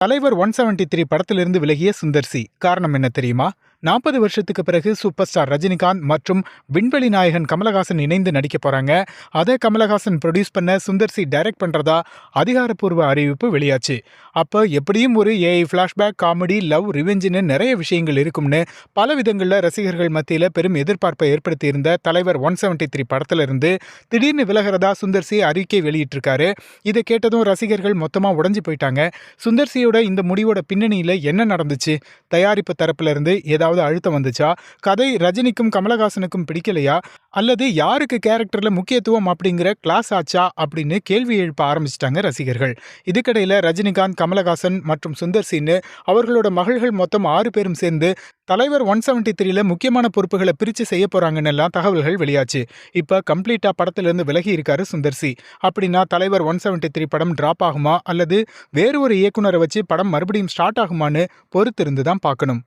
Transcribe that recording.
தலைவர் 173 படத்திலிருந்து விலகிய சுந்தர் சி. காரணம் என்ன தெரியுமா? 40 வருஷத்துக்கு பிறகு சூப்பர் ஸ்டார் ரஜினிகாந்த் மற்றும் விண்வெளி நாயகன் கமலஹாசன் இணைந்து நடிக்க போறாங்க. அதை கமலஹாசன் ப்ரொடியூஸ் பண்ண சுந்தர் சி டைரக்ட் பண்றதா அதிகாரப்பூர்வ அறிவிப்பு வெளியாச்சு. அப்ப எப்படியும் ஒரு ஏஐ ஃபிளாஷ்பேக், காமெடி, லவ், ரிவெஞ்சுன்னு நிறைய விஷயங்கள் இருக்கும்னு பல விதங்கள்ல ரசிகர்கள் மத்தியில பெரும் எதிர்பார்ப்பை ஏற்படுத்தியிருந்த தலைவர் 173 படத்துல இருந்து திடீர்னு விலகிறதா சுந்தர் சி அறிக்கை வெளியிட்டிருக்காரு. இதை கேட்டதும் ரசிகர்கள் மொத்தமா உடைஞ்சு போயிட்டாங்க. சுந்தர் சியோட இந்த முடிவோட பின்னணியில என்ன நடந்துச்சு? தயாரிப்பு தரப்புல இருந்து ஏதாவது அழுத்தம் வந்துச்சா? கதை ரஜினிக்கும் கமலஹாசனுக்கும் பிடிக்கலையா? அல்லது யாருக்கு கேரக்டர்ல முக்கியத்துவம் அப்படிங்கிற கிளாஸ் ஆச்சா அப்படின்னு கேள்வி எழுப்ப ஆரம்பிச்சிட்டாங்க ரசிகர்கள். இதுக்கிடையில ரஜினிகாந்த், கமலஹாசன் மற்றும் சுந்தர் சின்னு அவர்களோட மகள்கள் மொத்தம் 6 பேரும் சேர்ந்து தலைவர் 173ல முக்கியமான பொறுப்புகளை பிரிச்சு செய்ய போறாங்கன்னு எல்லாம் தகவல்கள் வெளியாச்சு. இப்ப கம்ப்ளீட்டா படத்துல இருந்து விலகி இருக்காரு சுந்தர் சி. அப்படின்னா தலைவர் 173 படம் டிராப் ஆகுமா அல்லது வேறு ஒரு இயக்குனரை வச்சு படம் மறுபடியும் ஸ்டார்ட் ஆகுமான்னு பொறுத்திருந்து தான் பார்க்கணும்.